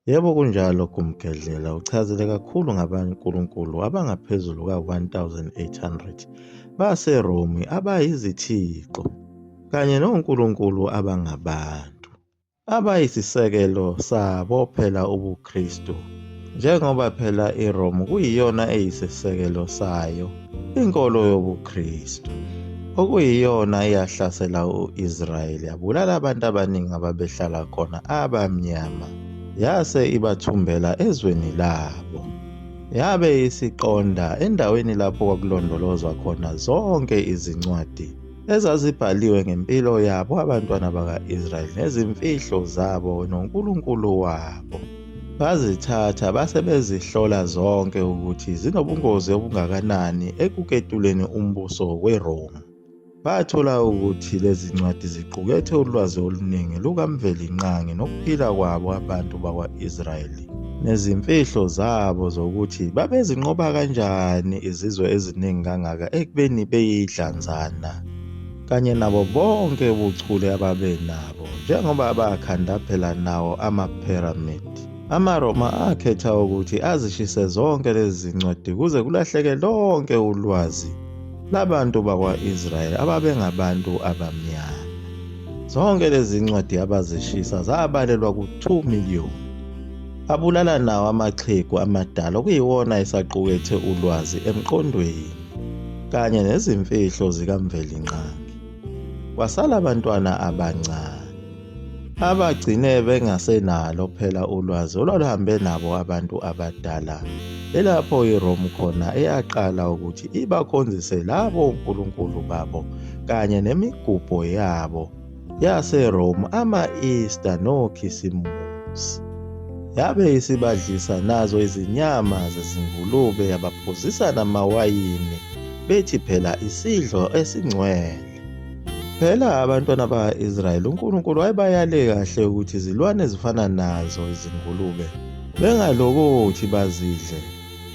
Yebo kunjalo Gumgedlela uchazile kakhulu ngabankulunkulu abangaphezulu ka-1800 baseRomi abayizithixo, kanye nonkulunkulu abangabantu, abayisisekelo sabo phela ubuKristu, njengoba phela iRome kuyiyona eyisisekelo sayo inkolo yobuKristu, okuyiyona eyahlasela u-Israyeli yabulala abantu abaningi ababehlala khona abamnyama, yase ibathumbela ezweni labo. Yabe isiqonda endaweni lapho kwakulondolozwa khona zonke izincwadi ezazibhaliwe ngempilo yabo abantwana baka-Israyeli nezimfihlo zabo nonkulunkulu wabo. Bazithatha base bezihlola zonke ukuthi zinobungozi obungakanani ekuketuleni umbuso weRome. Bathola ukuthi lezi ncwadi ziqukethe ulwazi oluningi lukaMvelinqangi nokuphila kwabo abantu bakwa-Israyeli nezimfihlo zabo zokuthi babezinqoba kanjani izizwe eziningi kangaka ekubeni beyidlanzana, kanye nabo bonke ubuchule ababenabo, njengoba bakhanda phela nawo amaphiramidi. AmaRoma akhetha ukuthi azishise zonke lezi zincwadi kuze kulahleke lonke ulwazi labantu bakwa-Israyeli ababengabantu abamnyama. Zonke lezi ncwadi abazishisa zabalelwa ku-2 miliyoni. Abulala nawo amaxhegu amadala okuyiwona esaqukethe ulwazi emqondweni kanye nezimfihlo zikaMvelinqangi. Kwasala abantwana abancane abagcine bengasenalo phela ulwazi olwaluhambe nabo abantu abadala. Elapho iRome khona eyaqala ukuthi ibakhonzise labo onkulunkulu babo kanye nemigubho yabo yaseRome, ama-Easter noKhisimusi. Yabe isibadlisa nazo izinyama zezingulube, yabaphuzisa namawayini, bethi phela isidlo esingcwele. Phela abantwana baka-Israyeli uNkulunkulu wayebayale kahle ukuthi izilwane ezifana nazo izingulube bengalokothi bazidle,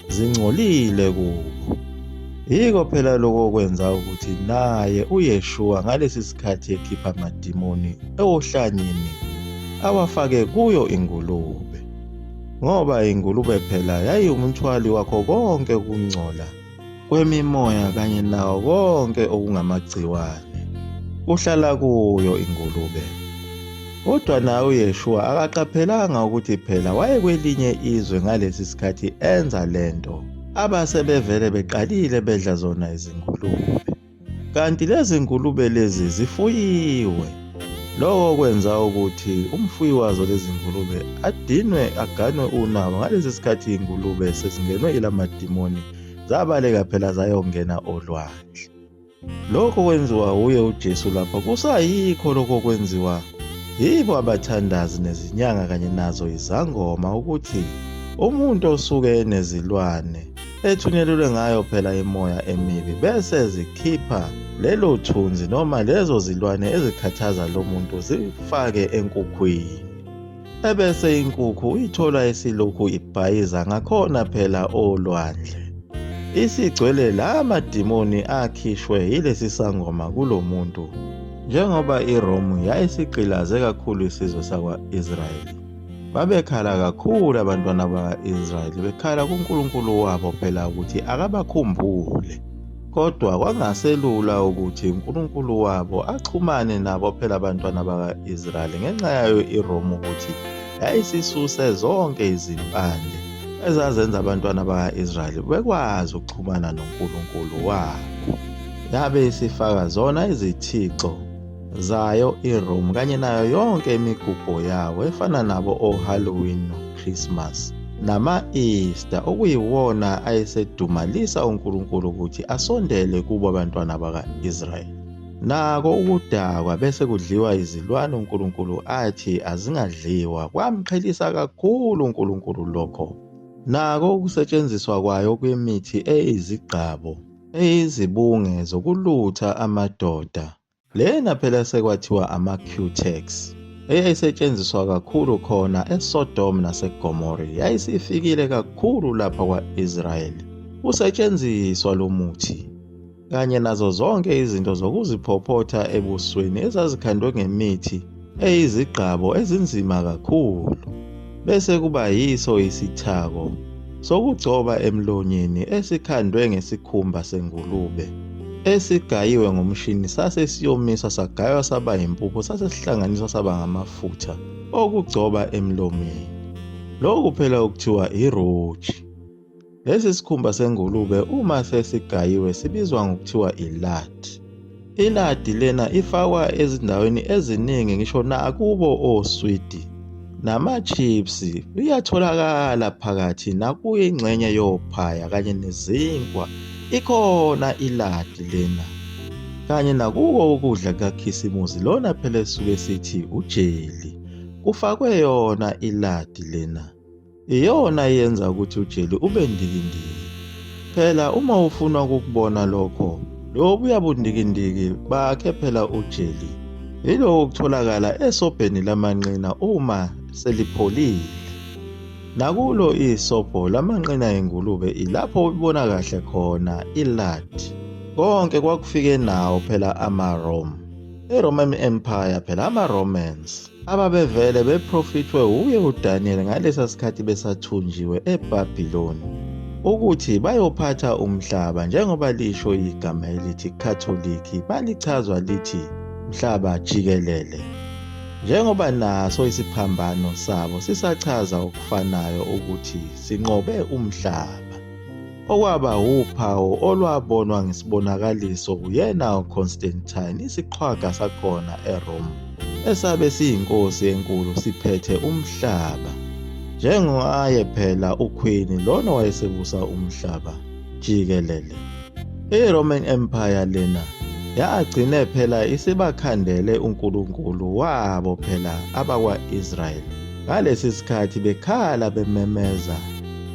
zingcolile kubo. Yiko phela lokho okwenza ukuthi naye uYeshua ngalesi sikhathi ekhipha amadimoni ohlanyeni awafake kuyo ingulube, ngoba ingulube phela yayingumthwali wakho konke ukungcola kwemimoya kanye nawo konke okungamagciwane uhlala kuyo ingulube. Kodwa nawe uYeshua akaqaphelanga ukuthi phela wayekwelinye izwe ngalesi sikhathi enza lento, abase bevele beqalile bedla zona izingulube, kanti lezi ngulube lezi zifuyiwe. Lokho kwenza ukuthi umfuyi wazo lezi ngulube adinwe aganwe unabo. Ngalesi sikhathi ingulube sezingenwe ilamadimoni zabaleka phela zayongena olwandle. Lokho kwenziwa uye uJesu lapha kusayikho lokho kwenziwa yibo abathandazi nezinyanga kanye nazo izangoma, ukuthi umuntu osuke enezilwane ethunyelelwe ngayo phela imoya emibi bese zikhipha lelo thunzi noma lezo zilwane ezikhathaza lo muntu zifake enkukhwini, ebese inkukhu ithola esilokhu ibhayiza ngakhona phela olwandle, isigcwele la madimoni akhishwe yilesi sangoma kulo muntu. Njengoba iRome yayisigqilaze kakhulu isizwe sakwa-Israyeli, babekhala kakhulu abantwana baka-Israyeli, bekhala kuNkulunkulu wabo phela ukuthi akabakhumbule. Kodwa kwangaselula ukuthi uNkulunkulu wabo axhumane nabo phela abantwana baka-Israyeli ngenxa yayo iRome ukuthi yayisisuse zonke izimpande ezazenza abantwana baka-Israyeli bekwazi ukuxhumana noNkulunkulu wabo. Yabe isifaka zona izithixo zayo iRome kanye nayo yonke imigubho yawo efana nabo oHalloween noChristmas nama-Easter, okuyiwona ayesedumalisa uNkulunkulu ukuthi asondele kubo abantwana baka-Israyeli. Nako ukudakwa bese kudliwa izilwane uNkulunkulu athi azingadliwa kwamqhelisa kakhulu uNkulunkulu lokho. Nako ukusetshenziswa kwayo kwemithi eyizigqabo eyizibunge zokulutha amadoda, lena phela sekwathiwa ama-Q-Tex, eyayisetshenziswa kakhulu khona eSodom naseGomora, yayisifikile kakhulu lapha kwa-Israyeli usetshenziswa lo muthi, kanye nazo zonke izinto zokuziphophotha ebusweni ezazikhandwe ngemithi eyizigqabo ezinzima kakhulu. bese kuba yiso isithako sokugcoba emlonyeni esikhandwe ngesikhumba sengulube esigayiwe ngomshini sase siyomiswa sagaywa saba impuphu sase sihlanganiswa saba ngamafutha okugcoba emlomeni. Lokhu phela okuthiwa iroji. Lesi sikhumba sengulube uma sesigayiwe sibizwa ngokuthiwa ilard. Ilard lena ifakwa ezindaweni eziningi ngisho nakubo oswidi nama-chips iyatholakala phakathi nakuyo ingxenye yophaya kanye nezinkwa ikhona iladi lena kanye nakuwo ukudla kakhisimusi lona phela esuke sithi ujeli kufakwe yona iladi lena. Iyona yenza ukuthi ujeli ube ndikindiki. Phela uma ufuna ukubona lokho lobuya bundikindiki bakhe phela ujeli yilo okutholakala esobheni lamanqina uma selipholile. Nakulo isobho lamanqina engulube ilapho ubona kahle khona ilard. Konke kwakufike nawo phela amaRome. IRoman Empire phela amaRomans ababevele beprofithwe uye uDaniel ngalesa sikhathi besathunjiwe eBhabhiloni ukuthi bayophatha umhlaba njengoba lisho igama elithi Katholiki balichazwa lithi mhlaba jikelele. Njengoba naso isiphambano sabo sisachaza okufanayo ukuthi sinqobe umhlaba. Okwaba uphawu olwabonwa ngesibonakaliso uyena uConstantine isiqhwaga sakhona eRome esabe siyinkosi enkulu siphethe umhlaba. Njengoaye phela uQueen lona wayesebusa umhlaba jikelele. IRoman Empire lena yagcine phela isibakhandele uNkulunkulu wabo phela abakwa-Israyeli. Ngalesi sikhathi bekhala bememeza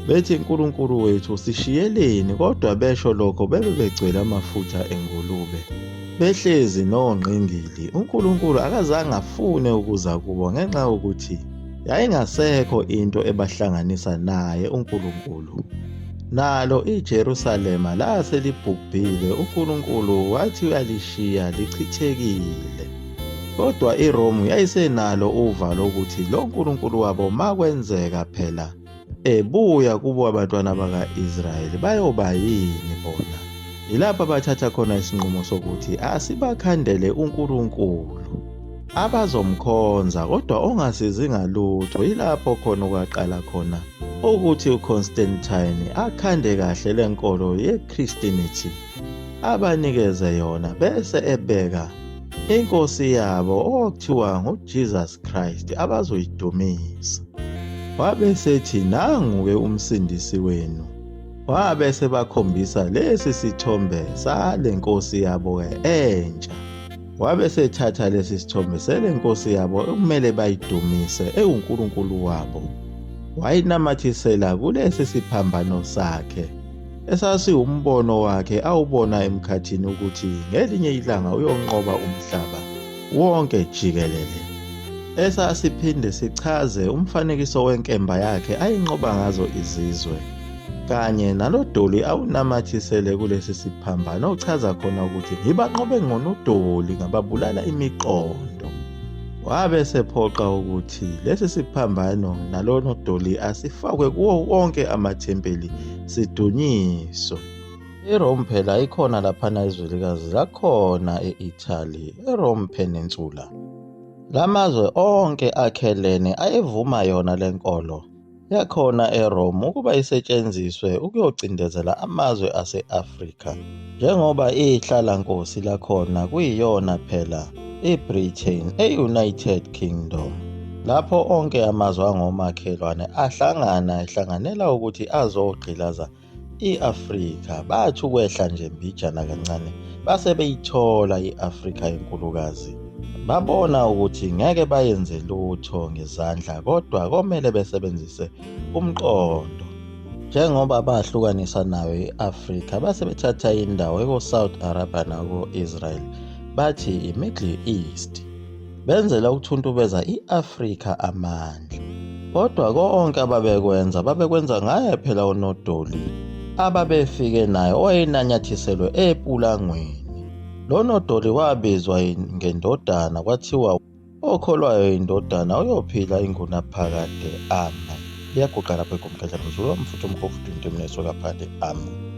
bethi uNkulunkulu wethu sishiyeleni, kodwa besho lokho bebegcwele amafutha engulube behlezi nongqingili. uNkulunkulu akazange afune ukuza kubo ngenxa yokuthi yayingasekho into ebahlanganisa naye uNkulunkulu. Nalo iJerusalema laselibhubhile, uNkulunkulu wathi uyalishiya lichithekile. Kodwa iRome yayisenalo uvalo ukuthi lo uNkulunkulu wabo makwenzeka phela ebuya kubo abantwana baka-Israyeli bayoba yini bona. Yilapho bathatha khona isinqumo sokuthi asibakhandele uNkulunkulu abazomkhonza kodwa ongasizi ngalutho. Yilapho khona okwaqala khona ukuthi uConstantine akhande kahle lenkolo yeChristianity abanikeze yona bese ebeka inkosi yabo okuthiwa nguJesus Christ abazoyidumisa. Wabe sethi nangu-ke umsindisi wenu. Wabe sebakhombisa lesi sithombe sale nkosi yabo entsha. Wabe sethatha lesi sithombe sele nkosi yabo ekumele bayidumise uNkulunkulu wabo. Wayinamathisela kulesi siphambano sakhe esasiwumbono wakhe awubona emkhathini ukuthi ngelinye ilanga uyonqoba umhlaba wonke jikelele. Esasiphinde sichaze umfanekiso wenkemba yakhe ayinqoba ngazo izizwe kanye nalodoli awunamathisele kulesi siphambano ochaza khona ukuthi ngibanqobe ngonodoli ngababulala imiqondo. Wabe sephoqa ukuthi lesi siphambano nalono doli asifakwe kuwo wonke amathempeli sidunyiswe. IRome phela ikhona laphana izwelikazi lakhona e-Italy, eRome Peninsula. Lamazwe onke akhelene ayevuma yona lenkolo yakhona eRome ukuba isetshenziswe ukuyocindezela amazwe ase-Afrika, njengoba ihlala nkosi lakhona kuyiyona phela iBritain e-United Kingdom. Lapho onke amazwe angomakhelwane ehlanganela ukuthi azogqilaza i-Afrika. Bathi ukwehla nje mbijana kancane base beyithola i-Afrika enkulukazi. Babona ukuthi ngeke bayenze lutho ngezandla kodwa komele besebenzise umqondo. Njengoba bahlukanisa nayo i-Afrika base bethatha indawo eko-South Arabia nako-Israel bathi i-Middle East, benzela ukuthuntubeza i-Afrika amandla. Kodwa konke babekwenza ngaye phela unodoli ababefike naye owayinanyathiselwe epulangweni. Lo nodoli wabizwa ngendodana kwathiwa okholwayo indodana uyophila ingunaphakade. Amen. Iyaguqa lapho iGumkhahla Mzulu wamfutho umkhofutho into emnesuka phakade. Amen.